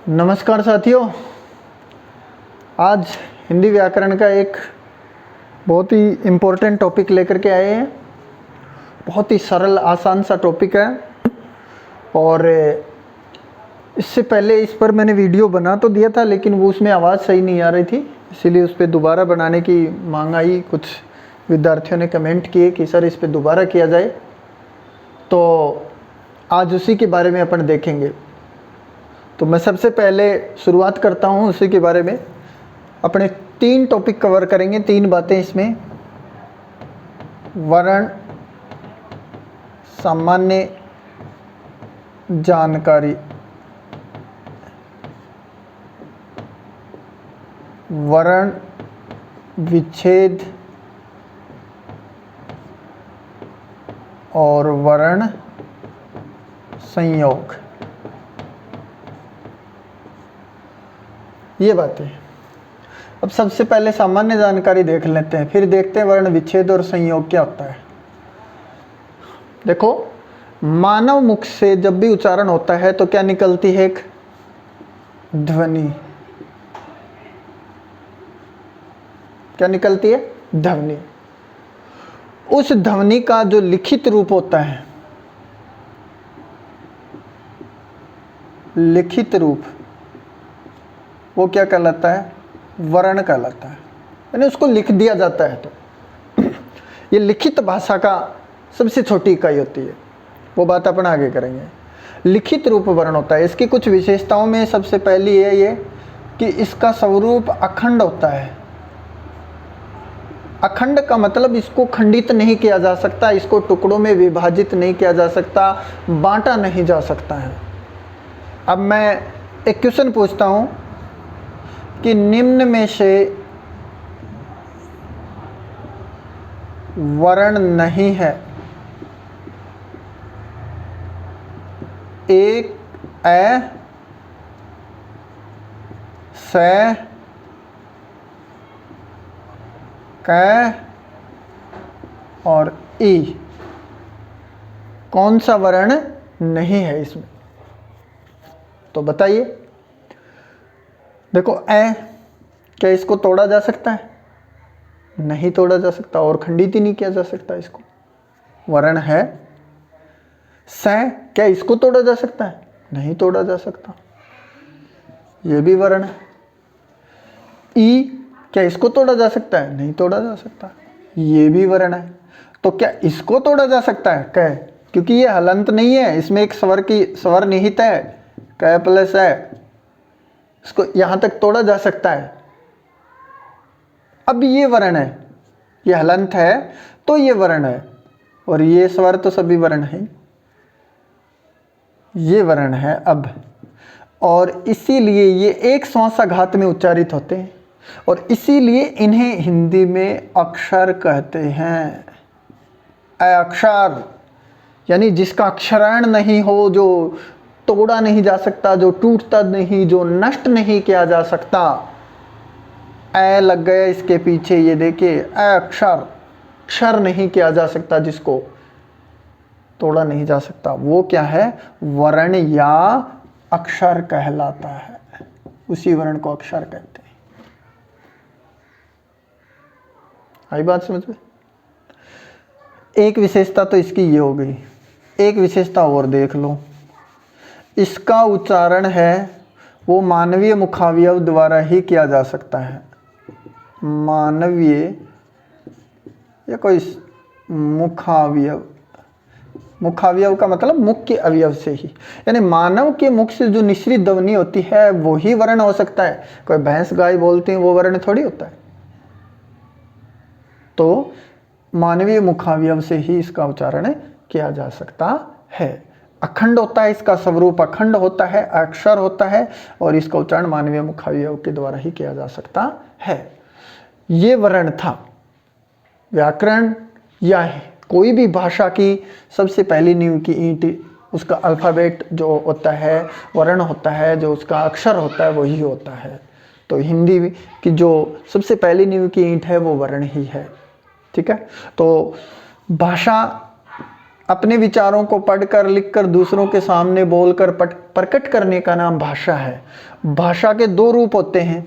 नमस्कार साथियों, आज हिंदी व्याकरण का एक बहुत ही इम्पोर्टेंट टॉपिक लेकर के आए हैं। बहुत ही सरल आसान सा टॉपिक है और इससे पहले इस पर मैंने वीडियो बना तो दिया था, लेकिन वो उसमें आवाज़ सही नहीं आ रही थी, इसीलिए उस पर दोबारा बनाने की मांग आई। कुछ विद्यार्थियों ने कमेंट किए कि सर इस पर दोबारा किया जाए, तो आज उसी के बारे में अपन देखेंगे। तो मैं सबसे पहले शुरुआत करता हूँ उसी के बारे में। अपने 3 टॉपिक कवर करेंगे, 3 बातें इसमें। वर्ण, सामान्य जानकारी, वर्ण विच्छेद और वर्ण संयोग, ये बातें। अब सबसे पहले सामान्य जानकारी देख लेते हैं, फिर देखते हैं वर्ण विच्छेद और संयोग क्या होता है। देखो, मानव मुख से जब भी उच्चारण होता है तो क्या निकलती है? एक ध्वनि। क्या निकलती है? ध्वनि। उस ध्वनि का जो लिखित रूप होता है, लिखित रूप, वो क्या कहलाता है? वर्ण कहलाता है। यानी उसको लिख दिया जाता है। तो ये लिखित भाषा का सबसे छोटी इकाई होती है, वो बात अपन आगे करेंगे। लिखित रूप वर्ण होता है। इसकी कुछ विशेषताओं में सबसे पहली है ये कि इसका स्वरूप अखंड होता है। अखंड का मतलब इसको खंडित नहीं किया जा सकता, इसको टुकड़ों में विभाजित नहीं किया जा सकता, बांटा नहीं जा सकता है। अब मैं एक क्वेश्चन पूछता हूं कि निम्न में से वर्ण नहीं है। एक ए, से, क और ई। कौन सा वर्ण नहीं है इसमें? तो बताइए। देखो, ए, क्या इसको तोड़ा जा सकता है? नहीं तोड़ा जा सकता और खंडित ही नहीं किया जा सकता, इसको वर्ण है। स, क्या इसको तोड़ा जा सकता है? नहीं तोड़ा जा सकता, ये भी वर्ण है। ई, क्या इसको तोड़ा जा सकता है? नहीं तोड़ा जा सकता, ये भी वर्ण है। तो क्या इसको तोड़ा जा सकता है? क, क्योंकि ये हलंत नहीं है, इसमें एक स्वर निहित है, क प्लस है, इसको यहां तक तोड़ा जा सकता है। अब ये वर्ण है, ये हलंत है तो ये वर्ण है, और ये स्वर तो सभी वर्ण है, ये वर्ण है। अब और इसीलिए ये एक श्वासाघात में उच्चारित होते हैं, और इसीलिए इन्हें हिंदी में अक्षर कहते हैं। अक्षर यानी जिसका अक्षरायण नहीं हो, जो तोड़ा नहीं जा सकता, जो टूटता नहीं, जो नष्ट नहीं किया जा सकता। ए लग गया इसके पीछे, ये देखिए, अक्षर, क्षर नहीं किया जा सकता, जिसको तोड़ा नहीं जा सकता, वो क्या है? वर्ण या अक्षर कहलाता है। उसी वर्ण को अक्षर कहते हैं। आई बात समझ में? एक विशेषता तो इसकी ये हो गई। एक विशेषता और देख लो, इसका उच्चारण है वो मानवीय मुखावयव द्वारा ही किया जा सकता है। मानवीय या कोई मुखावयव, मुखावयव का मतलब मुख के अवयव से ही, यानी मानव के मुख से जो निश्रित ध्वनि होती है वो ही वर्ण हो सकता है। कोई भैंस गाय बोलते हैं, वो वर्ण थोड़ी होता है। तो मानवीय मुखावयव से ही इसका उच्चारण किया जा सकता है। अखंड होता है, इसका स्वरूप अखंड होता है, अक्षर होता है, और इसका उच्चारण मानवीय मुखावयव के द्वारा ही किया जा सकता है। ये वर्ण था। व्याकरण या कोई भी भाषा की सबसे पहली नींव की ईंट, उसका अल्फ़ाबेट जो होता है, वर्ण होता है, जो उसका अक्षर होता है, वही होता है। तो हिंदी की जो सबसे पहली नींव की ईंट है वो वर्ण ही है। ठीक है। तो भाषा अपने विचारों को पढ़कर लिखकर दूसरों के सामने बोलकर प्रकट करने का नाम भाषा है। भाषा के दो रूप होते हैं,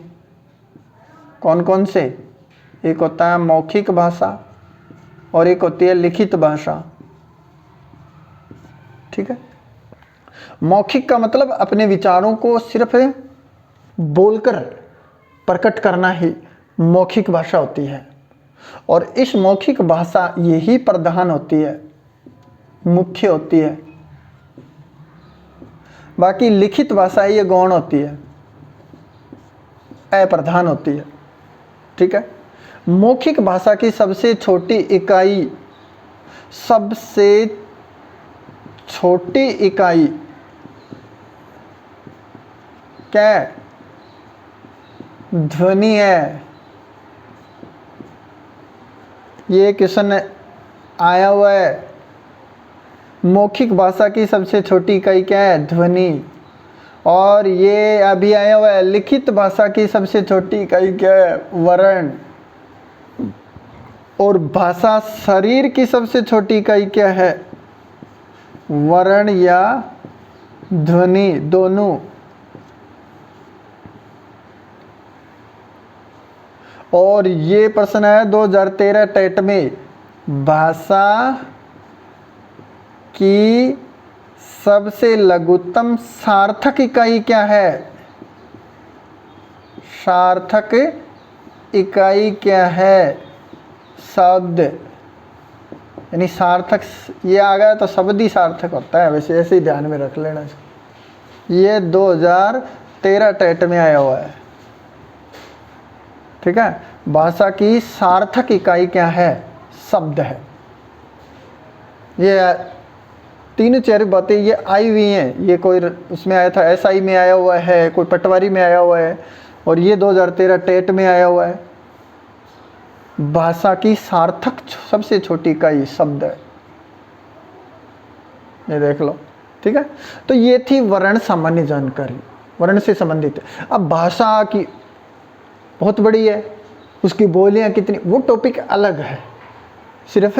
कौन कौन से? एक होता है मौखिक भाषा और एक होती है लिखित भाषा। ठीक है, मौखिक का मतलब अपने विचारों को सिर्फ बोलकर प्रकट करना ही मौखिक भाषा होती है, और इस मौखिक भाषा यही प्रधान होती है, मुख्य होती है। बाकी लिखित भाषा ये गौण होती है, अप्रधान होती है। ठीक है, मौखिक भाषा की सबसे छोटी इकाई, सबसे छोटी इकाई क्या है? ध्वनि है। ये क्वेश्चन आया हुआ है। मौखिक भाषा की सबसे छोटी इकाई क्या है? ध्वनि। और ये अभी आया हुआ है, लिखित भाषा की सबसे छोटी इकाई क्या है? वर्ण। और भाषा शरीर की सबसे छोटी इकाई क्या है? वर्ण या ध्वनि, दोनों। और ये प्रश्न है 2013 टेट में, भाषा की सबसे लघुत्तम सार्थक इकाई क्या है? सार्थक इकाई क्या है? शब्द। यानी सार्थक ये आ गया तो शब्द ही सार्थक होता है, वैसे ऐसे ही ध्यान में रख लेना। ये 2013 टेट में आया हुआ है। ठीक है, भाषा की सार्थक इकाई क्या है? शब्द है। ये तीनों चार बातें ये आई हुई हैं। ये कोई उसमें आया था, एसआई में आया हुआ है, कोई पटवारी में आया हुआ है, और ये 2013 टेट में आया हुआ है। भाषा की सार्थक सबसे छोटी इकाई शब्द है, ये देख लो। ठीक है, तो ये थी वर्ण सामान्य जानकारी, वर्ण से संबंधित। अब भाषा की बहुत बड़ी है, उसकी बोलियां कितनी, वो टॉपिक अलग है। सिर्फ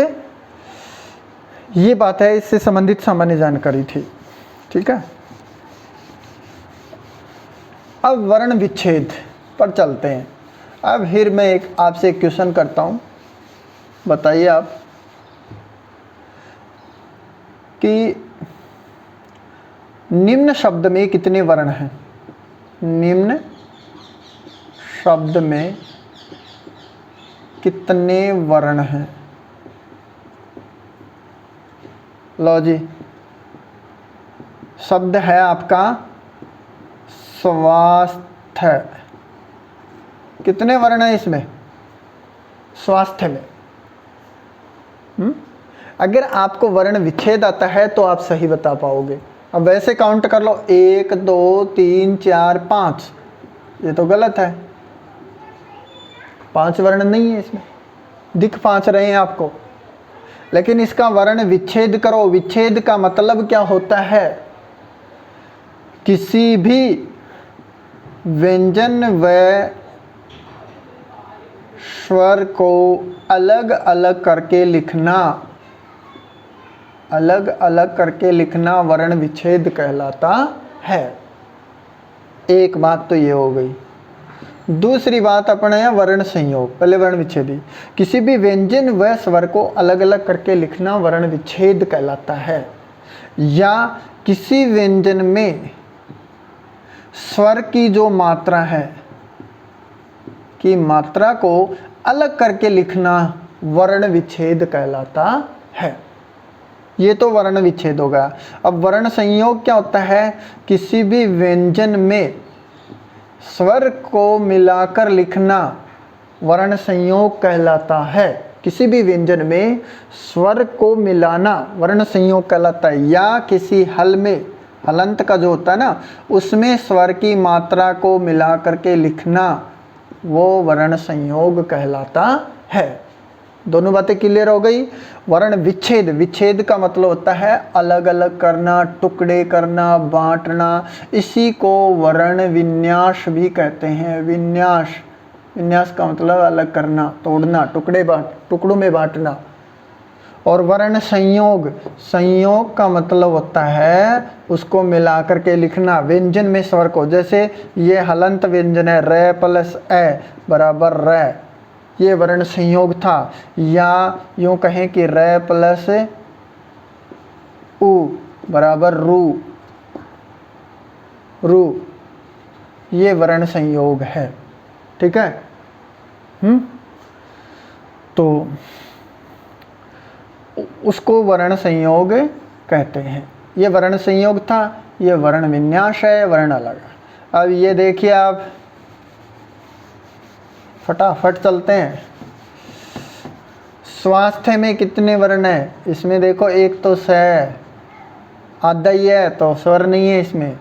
ये बात है, इससे संबंधित सामान्य जानकारी थी। ठीक है, अब वर्ण विच्छेद पर चलते हैं। अब फिर मैं आपसे एक क्वेश्चन करता हूं, बताइए आप कि निम्न शब्द में कितने वर्ण हैं? निम्न शब्द में कितने वर्ण हैं? लो जी, शब्द है आपका स्वास्थ्य। कितने वर्ण हैं इसमें? स्वास्थ्य में। अगर आपको वर्ण विच्छेद आता है तो आप सही बता पाओगे। अब वैसे काउंट कर लो, 1 2 3 4 5, ये तो गलत है। 5 वर्ण नहीं है इसमें, दिख 5 रहे हैं आपको, लेकिन इसका वर्ण विच्छेद करो। विच्छेद का मतलब क्या होता है? किसी भी व्यंजन व स्वर को अलग अलग करके लिखना, अलग अलग करके लिखना वर्ण विच्छेद कहलाता है। एक बात तो ये हो गई। दूसरी बात अपने यहाँ वर्ण संयोग, पहले वर्ण विच्छेदी। किसी भी व्यंजन व स्वर को अलग अलग करके लिखना वर्ण विच्छेद कहलाता है। या किसी व्यंजन में स्वर की जो मात्रा है, की मात्रा को अलग करके लिखना वर्ण विच्छेद कहलाता है। ये तो वर्ण विच्छेद हो गया। अब वर्ण संयोग क्या होता है? किसी भी व्यंजन में स्वर को मिलाकर लिखना वर्ण संयोग कहलाता है। किसी भी व्यंजन में स्वर को मिलाना वर्ण संयोग कहलाता है। या किसी हल में, हलंत का जो होता है ना, उसमें स्वर की मात्रा को मिला करके लिखना वो वर्ण संयोग कहलाता है। दोनों बातें क्लियर हो गई। वर्ण विच्छेद, विच्छेद का मतलब होता है अलग अलग करना, टुकड़े करना, बांटना। इसी को वर्ण विन्यास भी कहते हैं। विन्यास, विन्यास का मतलब अलग करना, तोड़ना, टुकड़ों में बांटना। और वर्ण संयोग, संयोग का मतलब होता है उसको मिला करके लिखना व्यंजन में स्वर को। जैसे ये हलंत व्यंजन है, र प्लस ए बराबर र, ये वर्ण संयोग था। या यूँ कहें कि र प्लस उ बराबर रू, रू, ये वर्ण संयोग है। ठीक है। तो उसको वर्ण संयोग कहते हैं। ये वर्ण संयोग था, ये वर्ण विन्यास है, वर्ण अलग है। अब ये देखिए आप, फटाफट चलते हैं। स्वास्थ्य में कितने वर्ण हैं? इसमें देखो एक तो स आधा ही है तो स्वर नहीं है इसमें।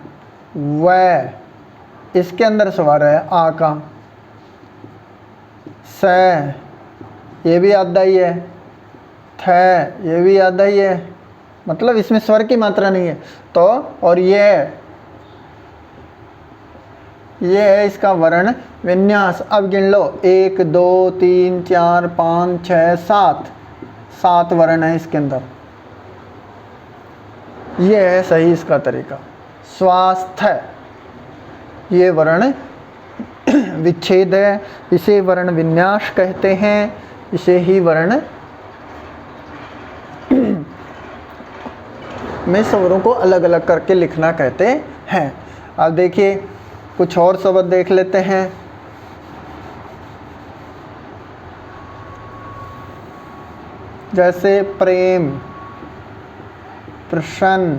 व इसके अंदर स्वर है आ का। स ये भी आधा ही है। थ ये भी आधा ही है, मतलब इसमें स्वर की मात्रा नहीं है। तो और ये है इसका वर्ण विन्यास। अब गिन लो 1 2 3 4 5 6 7, 7 वर्ण है इसके अंदर। ये है सही इसका तरीका। स्वास्थ्य ये वर्ण विच्छेद है, इसे वर्ण विन्यास कहते हैं, इसे ही वर्ण में स्वरों को अलग अलग करके लिखना कहते हैं। अब देखिए कुछ और शब्द देख लेते हैं। जैसे प्रेम, प्रसन्न,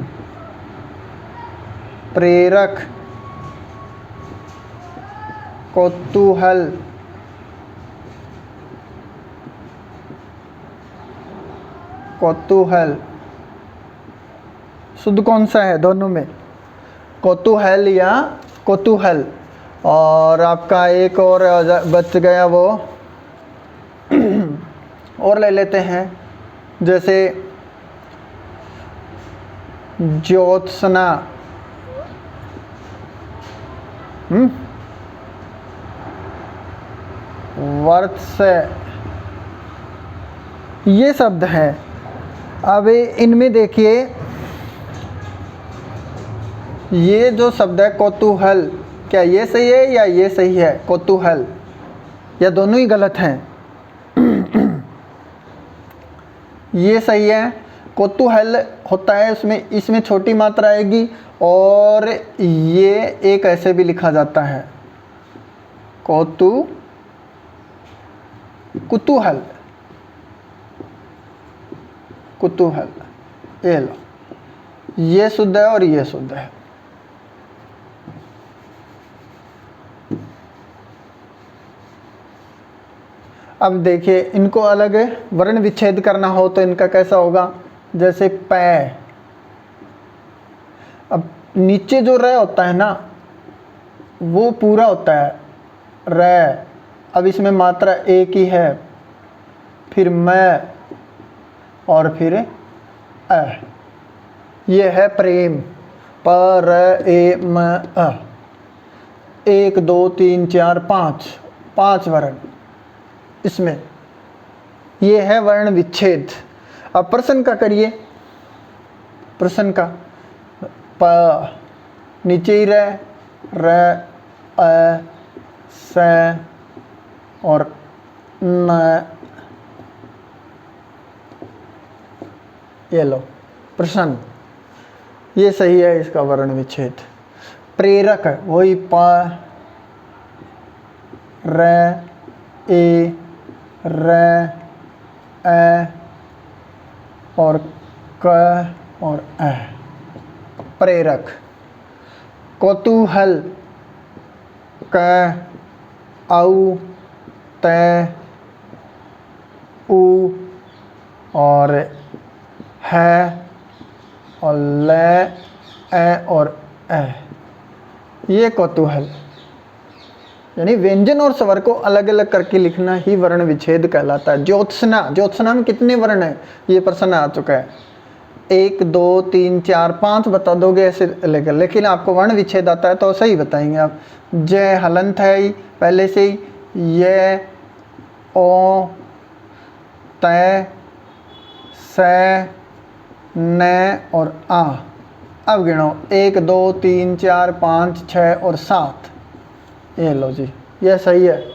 प्रेरक, कौतूहल, कौतूहल शुद्ध कौन सा है दोनों में? कौतूहल या कौतूहल। और आपका एक और बच गया, वो और ले लेते हैं। जैसे ज्योत्सना, वर्ष, ये शब्द हैं। अब इनमें देखिए ये जो शब्द है कौतूहल, क्या ये सही है या ये सही है? कौतूहल, या दोनों ही गलत हैं? ये सही है। कौतूहल होता है उसमें, इसमें छोटी मात्रा आएगी, और ये एक ऐसे भी लिखा जाता है कुतूहल, कुतूहल। ये लो, ये शुद्ध है और ये शुद्ध है। अब देखिए इनको अलग वर्ण विच्छेद करना हो तो इनका कैसा होगा? जैसे पै, अब नीचे जो र होता है ना वो पूरा होता है र, अब इसमें मात्रा एक ही है, फिर मैं और फिर अ, ये है प्रेम, प र ए म अ। 1 2 3 4 5, 5 वर्ण इसमें। ये है वर्ण विच्छेद। अब प्रश्न का करिए, प्रश्न का प नीचे ही रह, र अ स और न, ये लो प्रश्न, ये सही है इसका वर्ण विच्छेद। प्रेरक वही प र ए र अ और क और अ, प्रेरक। कौतूहल क औ त उ और है और ल ए और ए, ये कौतूहल। यानी व्यंजन और स्वर को अलग अलग करके लिखना ही वर्ण विच्छेद कहलाता है। ज्योत्सना, ज्योत्सना में कितने वर्ण हैं? ये प्रश्न आ चुका है। 1 2 3 4 5 बता दोगे ऐसे लेकर, लेकिन आपको वर्ण विच्छेद आता है तो सही बताएंगे आप। जय हलंत है ही पहले से ही, ये ओ तय से, न और आ। अब गिनो 1 2 3 4 5 6 और 7। ये लो जी, ये सही है।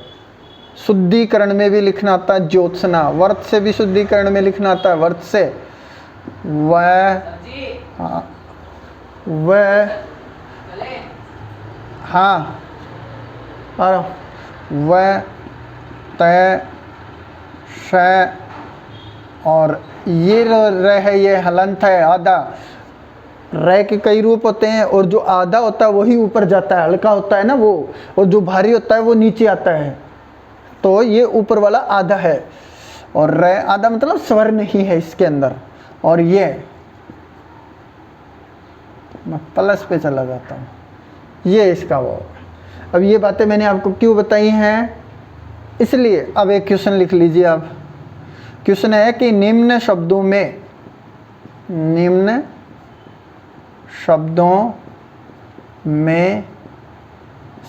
शुद्धिकरण में भी लिखना आता है ज्योत्सना, वर्त से भी शुद्धिकरण में लिखना आता है वर्त से। वह हाँ और वह तय श और ये रह है, ये हलंत है आधा। रह के कई रूप होते हैं और जो आधा होता है वही ऊपर जाता है, हल्का होता है ना वो, और जो भारी होता है वो नीचे आता है। तो ये ऊपर वाला आधा है और रह आधा मतलब स्वर नहीं है इसके अंदर। और ये मैं प्लस पे चला जाता हूँ, ये इसका वो। अब ये बातें मैंने आपको क्यों बताई हैं, इसलिए अब एक क्वेश्चन लिख लीजिए आप। क्वेश्चन है कि निम्न शब्दों में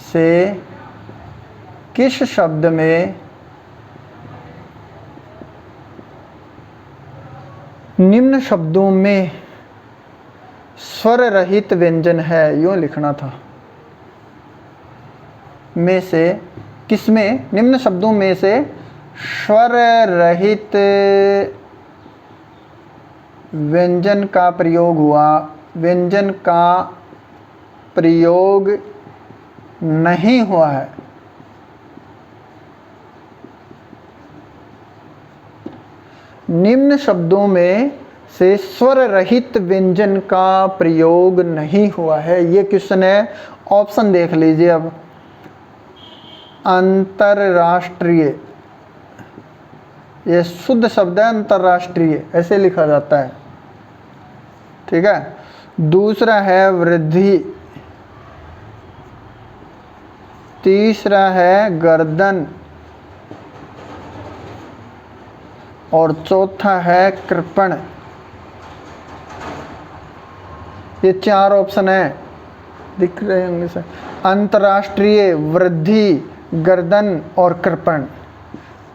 से किस शब्द में निम्न शब्दों में स्वर रहित व्यंजन है, यूँ लिखना था। में से किसमें, निम्न शब्दों में से स्वर रहित व्यंजन का प्रयोग हुआ, व्यंजन का प्रयोग नहीं हुआ है। निम्न शब्दों में से स्वर रहित व्यंजन का प्रयोग नहीं हुआ है, ये क्वेश्चन है। ऑप्शन देख लीजिए अब। अंतरराष्ट्रीय, ये शुद्ध शब्द है अंतरराष्ट्रीय, ऐसे लिखा जाता है, ठीक है। दूसरा है वृद्धि, तीसरा है गर्दन और चौथा है कृपण। ये 4 ऑप्शन है, दिख रहे होंगे सर। अंतरराष्ट्रीय, वृद्धि, गर्दन और कृपण,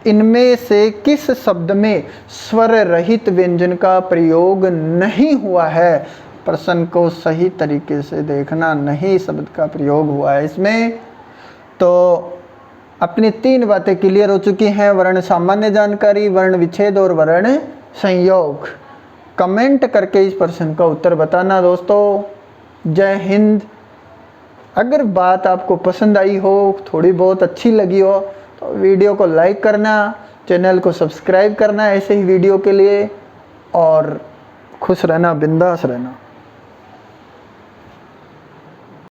इनमें से किस शब्द में स्वर रहित व्यंजन का प्रयोग नहीं हुआ है। प्रश्न को सही तरीके से देखना, नहीं शब्द का प्रयोग हुआ है इसमें। तो अपनी 3 बातें क्लियर हो चुकी हैं, वर्ण सामान्य जानकारी, वर्ण विच्छेद और वर्ण संयोग। कमेंट करके इस प्रश्न का उत्तर बताना दोस्तों। जय हिंद। अगर बात आपको पसंद आई हो, थोड़ी बहुत अच्छी लगी हो, तो वीडियो को लाइक करना, चैनल को सब्सक्राइब करना ऐसे ही वीडियो के लिए, और खुश रहना, बिंदास रहना।